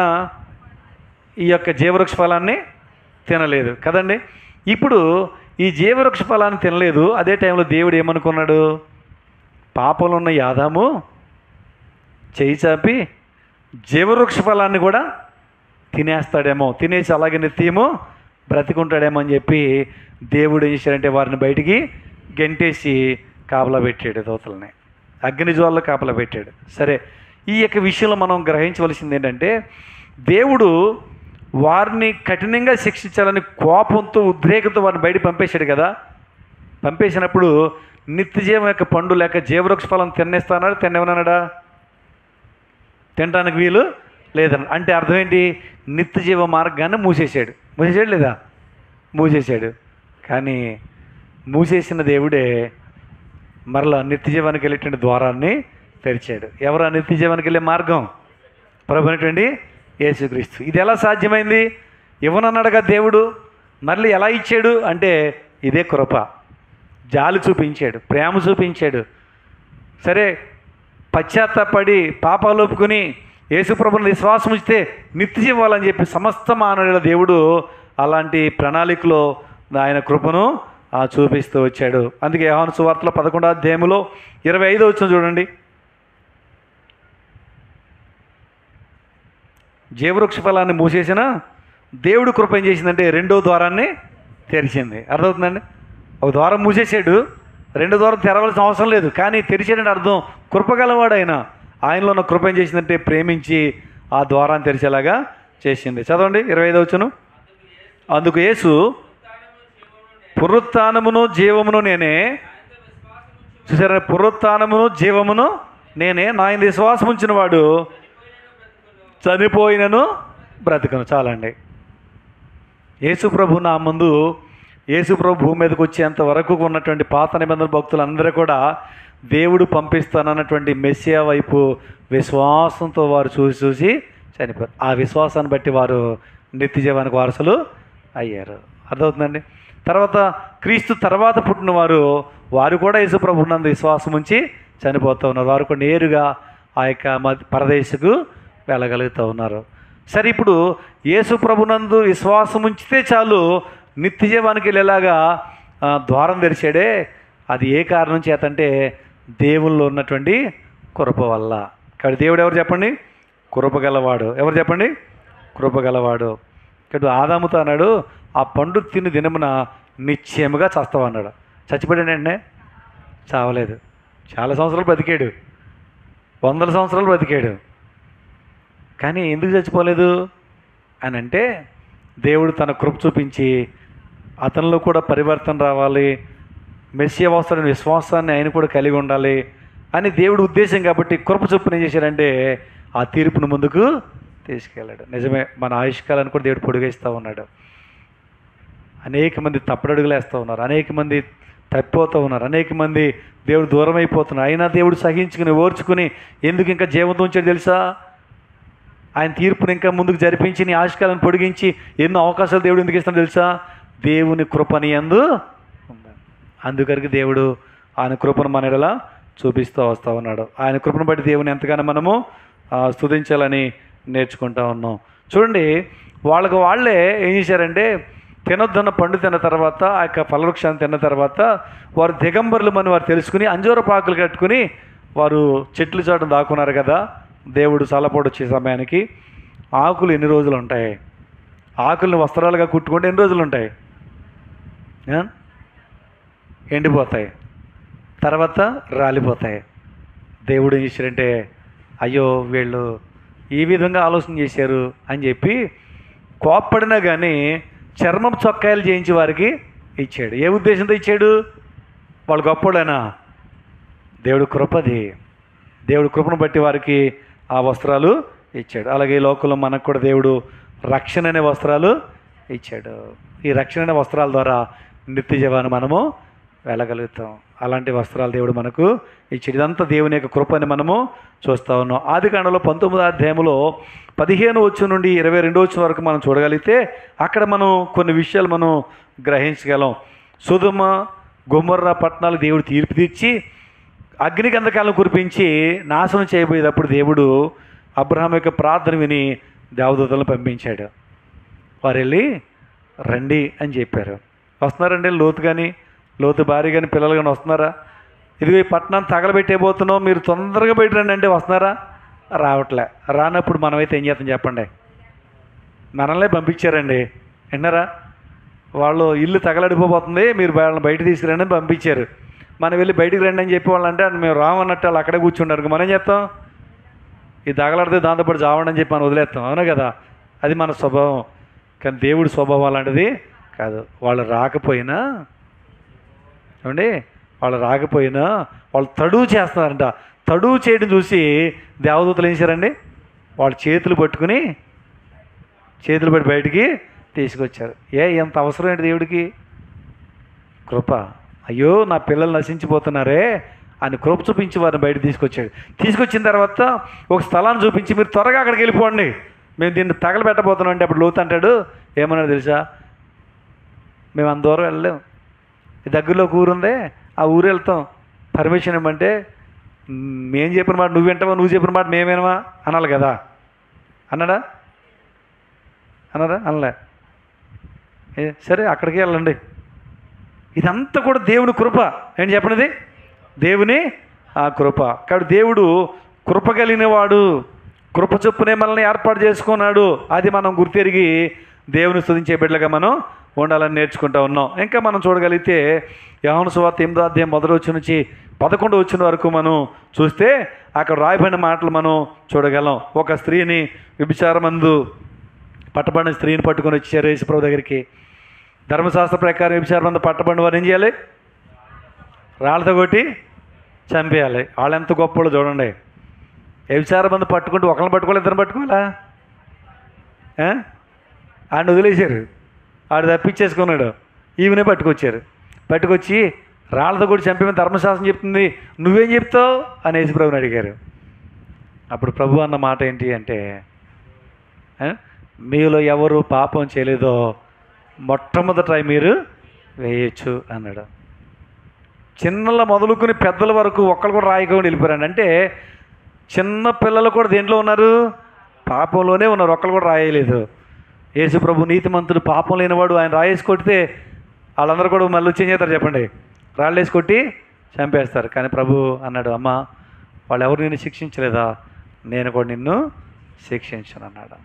ఈ యొక్క జీవవృక్ష ఫలాన్ని తినలేదు కదండి. ఇప్పుడు ఈ జీవవృక్ష ఫలాన్ని తినలేదు. అదే టైంలో దేవుడు ఏమనుకున్నాడు? పాపంలో ఉన్న ఆదాము చేయి చాపి జీవవృక్ష ఫలాన్ని కూడా తినేస్తాడేమో, తినేసి అలాగే నిత్యమో బ్రతికుంటాడేమో అని చెప్పి దేవుడు ఏం చేశాడంటే వారిని బయటికి గెంటేసి కాపలా పెట్టాడు, దూతల్ని అగ్నిజ్వాలలో కాపలా పెట్టాడు. సరే, ఈ యొక్క విషయంలో మనం గ్రహించవలసింది ఏంటంటే, దేవుడు వారిని కఠినంగా శిక్షించాలని కోపంతో ఉద్రేకంతో వారిని బయట పంపేశాడు కదా. పంపేసినప్పుడు నిత్యజీవం యొక్క పండు లేక జీవవృక్ష ఫలం తినేస్తానాడు, తినేవనన్నాడా? తినడానికి వీలు లేదన్న. అంటే అర్థం ఏంటి? నిత్యజీవ మార్గాన్ని మూసేశాడు లేదా? మూసేశాడు. కానీ మూసేసిన దేవుడే మరలా నిత్యజీవానికి వెళ్ళేటువంటి ద్వారాన్ని తెరిచాడు. ఎవరు ఆ నిత్యజీవానికి వెళ్ళే మార్గం? ప్రభు అనేటువంటి యేసుక్రీస్తు. ఇది ఎలా సాధ్యమైంది? ఇవ్వనన్నాడుగా దేవుడు, మళ్ళీ ఎలా ఇచ్చాడు అంటే ఇదే కృప. జాలి చూపించాడు, ప్రేమ చూపించాడు. సరే, పశ్చాత్తాపడి పాపాలు ఒప్పుకుని యేసుప్రభుని విశ్వాసం ఉంచితే నిత్యజీవం ఇవ్వాలని చెప్పి సమస్త మానవుల దేవుడు అలాంటి ప్రణాళికలో ఆయన కృపను చూపిస్తూ వచ్చాడు. అందుకే యోహాను సువార్తలో 11వ అధ్యాయంలో 25వ వచనం చూడండి. జీవవృక్ష ఫలాన్ని మూసేసిన దేవుడు కృప ఏం చేసిందంటే రెండో ద్వారాన్ని తెరిచింది. అర్థమవుతుందండి? ఒక ద్వారం మూసేసాడు, రెండో ద్వారం తెరవలసిన అవసరం లేదు. కానీ తెరిచాడంటే అర్థం కృపగలవాడు ఆయనలో ఉన్న కృప ఏం చేసిందంటే ప్రేమించి ఆ ద్వారాన్ని తెరిచేలాగా చేసింది. చదవండి 25వ వచనం. అందుకు యేసు, పునరుత్థానమును జీవమును నేనే. చూసారా? పునరుత్థానమును జీవమును నేనే, నా యందు విశ్వాసం ఉంచిన వాడు చనిపోయినను బ్రతుకను. చాలండి. యేసుప్రభు నా ముందు యేసుప్రభు భూమి మీదకి వచ్చేంత వరకు ఉన్నటువంటి పాత నిబంధన భక్తులందరూ కూడా దేవుడు పంపిస్తానన్నటువంటి మెస్సియా వైపు విశ్వాసంతో వారు చూసి చనిపోయారు. ఆ విశ్వాసాన్ని బట్టి వారు నిత్యజీవానికి వారసులు అయ్యారు. అర్థమవుతుందండి? తర్వాత క్రీస్తు తర్వాత పుట్టిన వారు కూడా యేసుప్రభు నందు విశ్వాసం ఉంచి చనిపోతూ ఉన్నారు. వారు కూడా నేరుగా ఆ యొక్క పరదేశకు వెళ్ళగలుగుతూ ఉన్నారు. సరే, ఇప్పుడు యేసుప్రభునందు విశ్వాసం ఉంచితే చాలు నిత్యజీవానికి వెళ్ళేలాగా ద్వారం తెరిచాడే. అది ఏ కారణం చేతంటే దేవుల్లో ఉన్నటువంటి కృప వల్ల. కాబట్టి దేవుడు ఎవరు చెప్పండి? కృపగలవాడు. ఎవరు చెప్పండి? కృపగలవాడు. ఇక్కడ ఆదాముతో అన్నాడు, ఆ పండు తిని దినమున నిశ్చయముగా చస్తావు అన్నాడు. చచ్చిపోయాడండి? చావలేదు. చాలా సంవత్సరాలు బ్రతికాడు, 100 సంవత్సరాలు బ్రతికాడు. కానీ ఎందుకు చచ్చిపోలేదు అని అంటే, దేవుడు తన కృప చూపించి అతనిలో కూడా పరివర్తన రావాలి, మెస్సియా వస్తున్న విశ్వాసాన్ని ఆయన కూడా కలిగి ఉండాలి అని దేవుడు ఉద్దేశం. కాబట్టి కృప చొప్పున ఏం చేశాడంటే ఆ తీర్పును ముందుకు తీసుకెళ్ళాడు. నిజమే, మన ఆయుష్కాలాన్ని కూడా దేవుడు పొడిగిస్తూ ఉన్నాడు. అనేక మంది తప్పడడుగులు వేస్తూ ఉన్నారు, అనేక మంది తప్పిపోతూ ఉన్నారు, అనేక మంది దేవుడు దూరం అయిపోతున్నారు. అయినా దేవుడు సహించుకుని ఓర్చుకుని ఎందుకు ఇంకా జీవంతో ఉంచాడు తెలుసా? ఆయన తీర్పుని ఇంకా ముందుకు జరిపించి నీ ఆయుష్కాలను పొడిగించి ఎన్నో అవకాశాలు దేవుడు ఎందుకు ఇస్తాడో తెలుసా? దేవుని కృపని యందు ఉంది. అందుకరికి దేవుడు ఆయన కృపను మన ఎడల చూపిస్తూ వస్తూ ఉన్నాడు. ఆయన కృపను బట్టి దేవుని ఎంతగానో మనము స్తుతించాలని నేర్చుకుంటా ఉన్నాం. చూడండి, వాళ్ళే ఏం చేశారంటే తినొద్దన్న పండు తిన్న తర్వాత, ఆ యొక్క ఫలవృక్షాన్ని తిన్న తర్వాత వారు దిగంబరులు అని వారు తెలుసుకుని అంజూరపాకులు కట్టుకుని వారు చెట్లు చాటును దాక్కున్నారు కదా. దేవుడు చల్లపోటు వచ్చే సమయానికి ఆకులు ఎన్ని రోజులు ఉంటాయి? ఆకుల్ని వస్త్రాలుగా కుట్టుకుంటే ఎన్ని రోజులు ఉంటాయి? ఎండిపోతాయి, తర్వాత రాలిపోతాయి. దేవుడు ఏం చేశారంటే, అయ్యో వీళ్ళు ఈ విధంగా ఆలోచన చేశారు అని చెప్పి కోప్పడినా కానీ చర్మం చొక్కాయలు చేయించి వారికి ఇచ్చాడు. ఏ ఉద్దేశంతో ఇచ్చాడు? వాళ్ళు గొప్పోడైనా? దేవుడు కృపది. దేవుడు కృపను బట్టి వారికి ఆ వస్త్రాలు ఇచ్చాడు. అలాగే ఈ లోకంలో మనకు కూడా దేవుడు రక్షణ అనే వస్త్రాలు ఇచ్చాడు. ఈ రక్షణ అనే వస్త్రాల ద్వారా నిత్య జీవాన్ని మనము వెళ్ళగలుగుతాం. అలాంటి వస్త్రాలు దేవుడు మనకు ఇచ్చాడు. ఇదంతా దేవుని యొక్క కృపని మనము చూస్తూ ఉన్నాం. ఆదికాండంలో 19వ అధ్యాయంలో 15వ వచనం నుండి 22వ వచనం వరకు మనం చూడగలిగితే అక్కడ మనం కొన్ని విషయాలు మనం గ్రహించగలం. సొదొమ గొమొర్రా పట్టణాలు దేవుడు తీర్పు తీర్చి అగ్ని గంధకాలను కురిపించి నాశనం చేయబోయేటప్పుడు దేవుడు అబ్రహాం యొక్క ప్రార్థన విని దేవదూతలను పంపించాడు. వారు వెళ్ళి రండి అని చెప్పారు. వస్తున్నారండి లోతు కానీ, లోతు భార్య కానీ, పిల్లలు కానీ వస్తున్నారా? ఇదిగో ఈ పట్టణాన్ని తగలబెట్టేపోతున్నాం, మీరు తొందరగా బయట రండి అంటే వస్తున్నారా? రావట్లే. రానప్పుడు మనమైతే ఏం చేస్తాం చెప్పండి? మనల్నే పంపించారండి. విన్నారా? వాళ్ళు ఇల్లు తగలడిపోతుంది, మీరు వాళ్ళని బయట తీసుకురండి అని పంపించారు. మనం వెళ్ళి బయటికి రండి అని చెప్పి వాళ్ళంటే మేము రామన్నట్టు వాళ్ళు అక్కడే కూర్చుంటారు. మనం ఏం చేస్తాం? ఇది తగలడితే దాంతోపాటు చావండి అని చెప్పి మనం వదిలేస్తాం. అవునా కదా? అది మన స్వభావం. కానీ దేవుడి స్వభావం అలాంటిది కాదు. వాళ్ళు రాకపోయినా ఏమండి, వాళ్ళు రాకపోయినా వాళ్ళు తడువు చేస్తున్నారంట. తడువు చేయడం చూసి దేవదూతలు ఏం చేశారండి? వాళ్ళు చేతులు పట్టి బయటికి తీసుకొచ్చారు. ఎంత అవసరం ఏంటి దేవుడికి? కృప. అయ్యో నా పిల్లలు నశించిపోతున్నారే అని కృప చూపించి వారిని బయట తీసుకొచ్చాడు. తీసుకొచ్చిన తర్వాత ఒక స్థలాన్ని చూపించి మీరు త్వరగా అక్కడికి వెళ్ళిపోండి, మేము దీన్ని తగలబెట్టబోతున్నాం అంటే అప్పుడు లోతు అంటాడు, ఏమన్నాడు తెలుసా? మేము అంత దూరం వెళ్ళలేం, దగ్గరలో ఒక ఊరు ఉంది, ఆ ఊరు వెళ్తాం, పర్మిషన్ ఇవ్వమంటే మేము చెప్పిన మాట నువ్వు వింటావా, నువ్వు చెప్పిన మాట మేమేనమా అనాలి కదా. అన్నాడా? అనలే. సరే అక్కడికి వెళ్ళండి. ఇదంతా కూడా దేవుని కృప. ఏంటి చెప్పనిది? దేవుని ఆ కృప. కాబట్టి దేవుడు కృప కలిగిన వాడు, కృప చొప్పునే మనల్ని ఏర్పాటు చేసుకున్నాడు. అది మనం గుర్తెరిగి దేవుని స్తుతించే బిడ్డలుగా మనం ఉండాలని నేర్చుకుంటూ ఉన్నాం. ఇంకా మనం చూడగలిగితే యోహాను సువార్త 8వ అధ్యాయం 1వ వచనం నుంచి 11వ వచనం వరకు మనం చూస్తే అక్కడ రాయబడిన మాటలు మనం చూడగలం. ఒక స్త్రీని వ్యభిచారమందు పట్టబడిన స్త్రీని పట్టుకొని వచ్చారు యేసుప్రభు దగ్గరికి. ధర్మశాస్త్ర ప్రకారం వ్యభిచారమందు పట్టబడిన వారు ఏం చేయాలి? రాళ్ళతో కొట్టి చంపేయాలి. వాళ్ళు ఎంత గొప్పలు చూడండి. వ్యభిచారమందు పట్టుకుంటూ ఒకరిని పట్టుకోవాలి, ఇద్దరు పట్టుకోవాలా? ఆయన వదిలేశారు, ఆడు తప్పించేసుకున్నాడు. ఈమెనే పట్టుకొచ్చారు. పట్టుకొచ్చి రాళ్ళతో కూడా చంపేమని ధర్మశాస్త్రం చెప్తుంది, నువ్వేం చెప్తావు అని యేసుప్రభుని అడిగారు. అప్పుడు ప్రభు అన్న మాట ఏంటి అంటే, మీలో ఎవరు పాపం చేయలేదో మొట్టమొదట మీరు వేయచ్చు అన్నాడు. చిన్నల మొదలుకొని పెద్దల వరకు ఒక్కరు కూడా రాయకుండా వెళ్ళిపోయారండి. అంటే చిన్న పిల్లలు కూడా దేంట్లో ఉన్నారు? పాపంలోనే ఉన్నారు. ఒక్కరు కూడా రాయలేదు. యేసు ప్రభు నీతిమంతుడు, పాపం లేనివాడు, ఆయన రాయేసి కొడితే వాళ్ళందరూ కూడా మళ్ళీ వచ్చి ఏం చేస్తారు చెప్పండి? రాళ్ళు వేసి కొట్టి చంపేస్తారు. కానీ ప్రభు అన్నాడు, అమ్మ వాళ్ళు ఎవరు నిన్ను శిక్షించలేదా? నేను కూడా నిన్ను శిక్షించను అన్నాడు.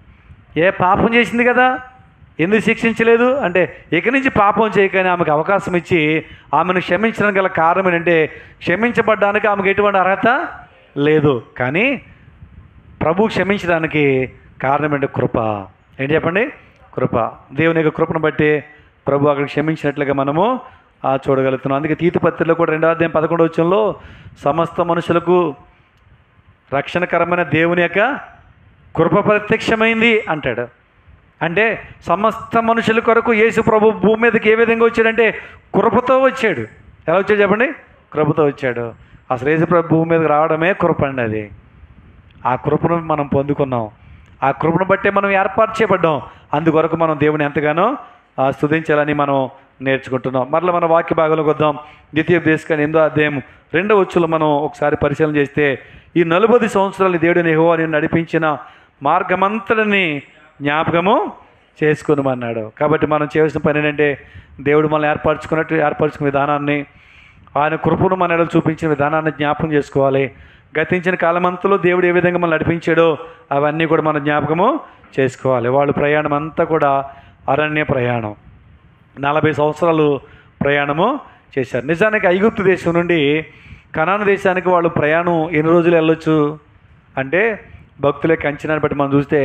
ఏ పాపం చేసింది కదా, ఎందుకు శిక్షించలేదు అంటే, ఇక నుంచి పాపం చేయకని ఆమెకు అవకాశం ఇచ్చి ఆమెను క్షమించడానికి గల కారణం ఏంటంటే, క్షమించబడ్డానికి ఆమెకు ఎటువంటి అర్హత లేదు. కానీ ప్రభు క్షమించడానికి కారణం ఏంటి? కృప. ఏంటి చెప్పండి? కృప. దేవుని యొక్క కృపను బట్టి ప్రభు అక్కడ క్షమించినట్లుగా మనము చూడగలుగుతున్నాం. అందుకే తీతుపత్రిలో కూడా 2వ అధ్యాయం 11వ వచనంలో సమస్త మనుషులకు రక్షణకరమైన దేవుని యొక్క కృప ప్రత్యక్షమైంది అంటాడు. అంటే సమస్త మనుషుల కొరకు యేసు ప్రభు భూమి మీదకి ఏ విధంగా వచ్చాడంటే కృపతో వచ్చాడు. ఎలా వచ్చాడు చెప్పండి? కృపతో వచ్చాడు. అసలు యేసు ప్రభు భూమి మీదకి రావడమే కృప అండి. అది ఆ కృపను మనం పొందుకున్నాం. ఆ కృపను బట్టే మనం ఏర్పాటు చేయబడ్డాం. అందుకొరకు మనం దేవుని ఎంతగానో స్తుతించాలని మనం నేర్చుకుంటున్నాం. మరలా మన వాక్య భాగంలోకి వద్దాం. ద్వితీయోపదేశకాండం 8వ అధ్యాయం 2వ వచనంలో మనం ఒకసారి పరిశీలన చేస్తే, ఈ 40 సంవత్సరాలు దేవుడిని యెహోవా నిన్ను నడిపించిన మార్గమంతటిని జ్ఞాపకము చేసుకునమన్నాడు. కాబట్టి మనం చేయవలసిన పని ఏంటంటే, దేవుడు మనల్ని ఏర్పరచుకున్న విధానాన్ని, ఆయన కృపను మన ఎడల చూపించిన విధానాన్ని జ్ఞాపకం చేసుకోవాలి. గతించిన కాలమంతలో దేవుడు ఏ విధంగా మనం నడిపించాడో అవన్నీ కూడా మనం జ్ఞాపకము చేసుకోవాలి. వాళ్ళు ప్రయాణం అంతా కూడా అరణ్య ప్రయాణం, 40 సంవత్సరాలు ప్రయాణము చేశారు. నిజానికి ఐగుప్తు దేశం నుండి కనాను దేశానికి వాళ్ళు ప్రయాణం ఎన్ని రోజులు వెళ్ళొచ్చు అంటే, భక్తుల యొక్క అంచనాన్ని బట్టి మనం చూస్తే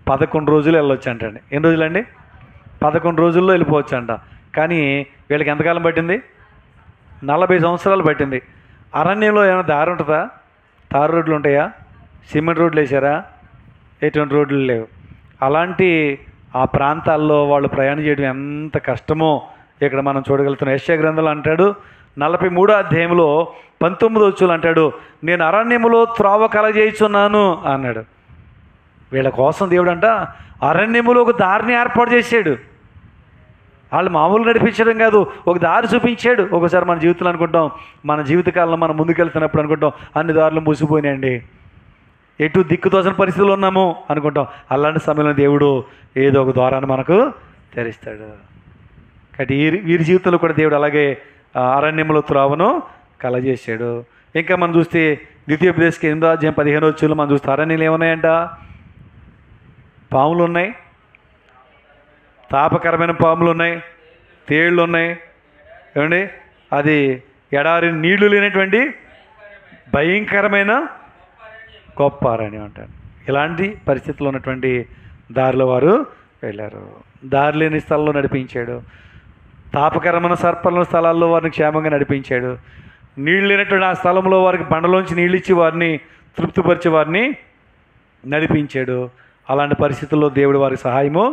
11 రోజులు వెళ్ళొచ్చు అంటండి. ఎన్ని రోజులండి? 11 రోజుల్లో వెళ్ళిపోవచ్చు అంట. కానీ వీళ్ళకి ఎంతకాలం పట్టింది? 40 సంవత్సరాలు పట్టింది. అరణ్యంలో ఏమైనా దారి ఉంటుందా? తారు రోడ్లు ఉంటాయా? సిమెంట్ రోడ్లు వేసారా? ఎటువంటి రోడ్లు లేవు. అలాంటి ఆ ప్రాంతాల్లో వాళ్ళు ప్రయాణం చేయడం ఎంత కష్టమో ఇక్కడ మనం చూడగలుగుతున్నాం. యెషయా గ్రంథంలో అంటాడు, 43వ అధ్యాయంలో 19వ వచనంలో అంటాడు, నేను అరణ్యములో త్రోవ కలగజేయుచున్నాను అన్నాడు. వీళ్ళ కోసం దేవుడు అంట అరణ్యములో ఒక దారిని ఏర్పాటు చేశాడు. వాళ్ళు మామూలు నడిపించడం కాదు, ఒక దారి చూపించాడు. ఒకసారి మన జీవితంలో అనుకుంటాం, మన జీవితకాలంలో మనం ముందుకెళ్తున్నప్పుడు అనుకుంటాం అన్ని దారులు మూసిపోయినాయండి, ఎటు దిక్కుతోసిన పరిస్థితులు ఉన్నాము అనుకుంటాం. అలాంటి సమయంలో దేవుడు ఏదో ఒక ద్వారాన్ని మనకు తెరిస్తాడు. కాబట్టి వీరి జీవితంలో కూడా దేవుడు అలాగే అరణ్యంలో త్రోవను కలజేశాడు. ఇంకా మనం చూస్తే ద్వితీయోపదేశం 8:15 మనం చూస్తే అరణ్యంలో ఏమున్నాయంట? పాములు ఉన్నాయి, తాపకరమైన పాములు ఉన్నాయి, తేళ్ళు ఉన్నాయి. ఏమండి, అది ఎడారి నీళ్లు లేనటువంటి భయంకరమైన గొప్ప అరణ్యం అంటారు. ఇలాంటి పరిస్థితుల్లో ఉన్నటువంటి దారిలో వారు వెళ్ళారు. దారి లేని స్థలంలో నడిపించాడు. తాపకరమైన సర్పల స్థలాల్లో వారిని క్షేమంగా నడిపించాడు. నీళ్ళు లేనటువంటి ఆ స్థలంలో వారికి బండలోంచి నీళ్ళు ఇచ్చి వారిని తృప్తిపరిచి వారిని నడిపించాడు. అలాంటి పరిస్థితుల్లో దేవుడు వారికి సహాయము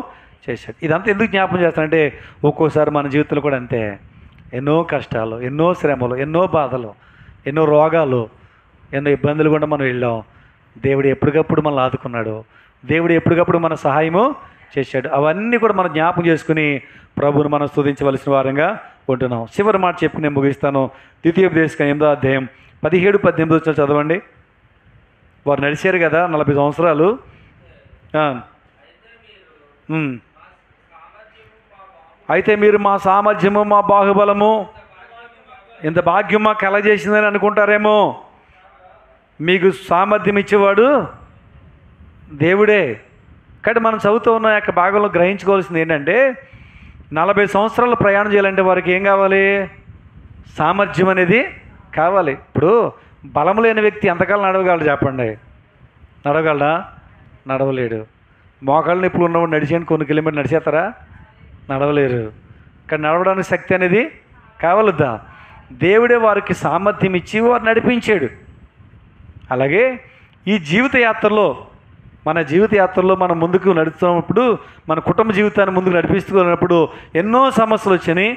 చేశాడు. ఇదంతా ఎందుకు జ్ఞాపకం చేస్తానంటే ఒక్కోసారి మన జీవితంలో కూడా అంతే. ఎన్నో కష్టాలు, ఎన్నో శ్రమలు, ఎన్నో బాధలు, ఎన్నో రోగాలు, ఎన్నో ఇబ్బందులు కూడా మనం వెళ్ళాం. దేవుడు ఎప్పటికప్పుడు మనల్ని ఆదుకున్నాడు. దేవుడు ఎప్పటికప్పుడు మన సహాయము చేశాడు. అవన్నీ కూడా మనం జ్ఞాపకం చేసుకుని ప్రభువును మనం స్తుతించవలసిన వారంగా ఉంటున్నాం. చివరి మాట చెప్పి నేను ముగిస్తాను. ద్వితీయోపదేశం 8:17-18 చదవండి. వారు నడిచారు కదా 40 సంవత్సరాలు. అయితే మీరు మా సామర్థ్యము, మా బాహుబలము, ఇంత భాగ్యం మాకు కలగజేసిందని అనుకుంటారేమో. మీకు సామర్థ్యం ఇచ్చేవాడు దేవుడే. కానీ మనం చదువుతూ ఉన్న యొక్క భాగంలో గ్రహించుకోవాల్సింది ఏంటంటే 40 సంవత్సరాలు ప్రయాణం చేయాలంటే వారికి ఏం కావాలి? సామర్థ్యం అనేది కావాలి. ఇప్పుడు బలం లేని వ్యక్తి ఎంతకాలం నడవగలడు చెప్పండి? నడవగలడా? నడవలేడు. మోకాళ్ళ నొప్పులు ఉన్నవాడు నడిచేయండి కొన్ని కిలోమీటర్లు నడిచేస్తారా? నడవలేరు. కానీ నడవడానికి శక్తి అనేది కావాలద్దా? దేవుడే వారికి సామర్థ్యం ఇచ్చి వారు నడిపించాడు. అలాగే ఈ జీవిత యాత్రలో, మన జీవిత యాత్రలో మనం ముందుకు నడుస్తున్నప్పుడు, మన కుటుంబ జీవితాన్ని ముందుకు నడిపిస్తున్నప్పుడు ఎన్నో సమస్యలు వచ్చినాయి,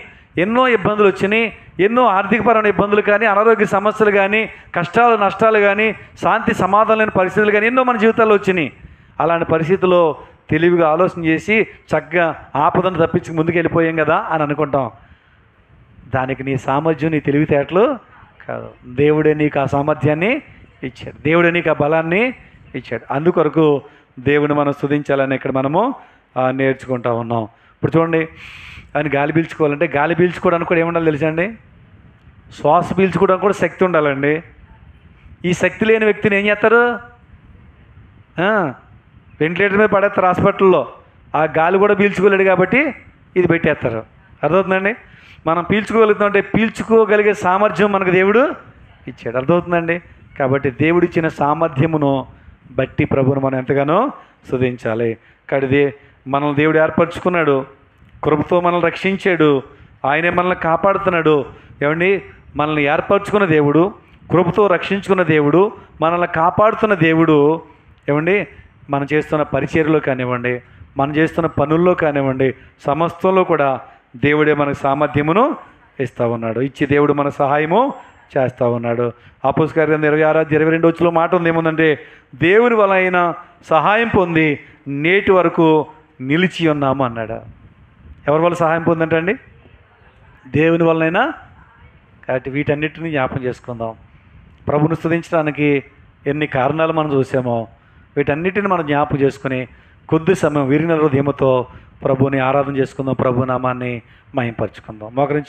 ఎన్నో ఇబ్బందులు వచ్చినాయి, ఎన్నో ఆర్థికపరమైన ఇబ్బందులు కానీ, అనారోగ్య సమస్యలు కానీ, కష్టాలు నష్టాలు కానీ, శాంతి సమాధానం లేని పరిస్థితులు కానీ ఎన్నో మన జీవితాల్లో వచ్చినాయి. అలాంటి పరిస్థితుల్లో తెలివిగా ఆలోచన చేసి చక్కగా ఆపదను తప్పించి ముందుకు వెళ్ళిపోయాం కదా అని అనుకుంటాం. దానికి నీ సామర్థ్యం, నీ తెలివితేటలు కాదు. దేవుడే నీకు ఆ సామర్థ్యాన్ని ఇచ్చాడు. దేవుడే నీకు ఆ బలాన్ని ఇచ్చాడు. అందుకొరకు దేవుని మనం స్తుతించాలని ఇక్కడ మనము నేర్చుకుంటా ఉన్నాం. ఇప్పుడు చూడండి, ఆయన గాలి పీల్చుకోవాలంటే గాలి పీల్చుకోవడానికి కూడా ఏముండాలి తెలుసా అండి? శ్వాస పీల్చుకోవడానికి కూడా శక్తి ఉండాలండి. ఈ శక్తి లేని వ్యక్తిని ఏం చేస్తారు? వెంటిలేటర్ మీద పడేస్తారు హాస్పిటల్లో. ఆ గాలి కూడా పీల్చుకోలేడు కాబట్టి ఇది పెట్టేస్తారు. అర్థమవుతుందండి? మనం పీల్చుకోగలుగుతామంటే పీల్చుకోగలిగే సామర్థ్యం మనకు దేవుడు ఇచ్చాడు. అర్థమవుతుందండి? కాబట్టి దేవుడిచ్చిన సామర్థ్యమును బట్టి ప్రభువును మనం ఎంతగానో స్తుతించాలి. కడిది మనల్ని దేవుడు ఏర్పరచుకున్నాడు, కృపతో మనల్ని రక్షించాడు, ఆయనే మనల్ని కాపాడుతున్నాడు. ఏమండి, మనల్ని ఏర్పరచుకున్న దేవుడు, కృపతో రక్షించుకున్న దేవుడు, మనల్ని కాపాడుతున్న దేవుడు. ఏమండి, మనం చేస్తున్న పరిచర్యలో కానివ్వండి, మనం చేస్తున్న పనుల్లో కానివ్వండి, సమస్తంలో కూడా దేవుడే మనకు సామర్థ్యమును ఇస్తూ ఉన్నాడు. ఇచ్చి దేవుడు మన సహాయము చేస్తూ ఉన్నాడు. అపోస్తలుల కార్యం 26-22 మాట ఉంది. ఏముందంటే, దేవుని వలన అయిన సహాయం పొంది నేటి వరకు నిలిచి ఉన్నాము అన్నాడు. ఎవరి వల్ల సహాయం పొందంటండి? దేవుని వలనైనా. కాబట్టి వీటన్నిటిని జ్ఞాపం చేసుకుందాం. ప్రభుని స్తుతించడానికి ఎన్ని కారణాలు మనం చూసామో వీటన్నిటిని మనం జ్ఞాపకం చేసుకుని కొద్ది సమయం విరిగిన హృదయముతో ప్రభుని ఆరాధన చేసుకుందాం. ప్రభు నామాన్ని మహింపరచుకుందాం. మోకరించి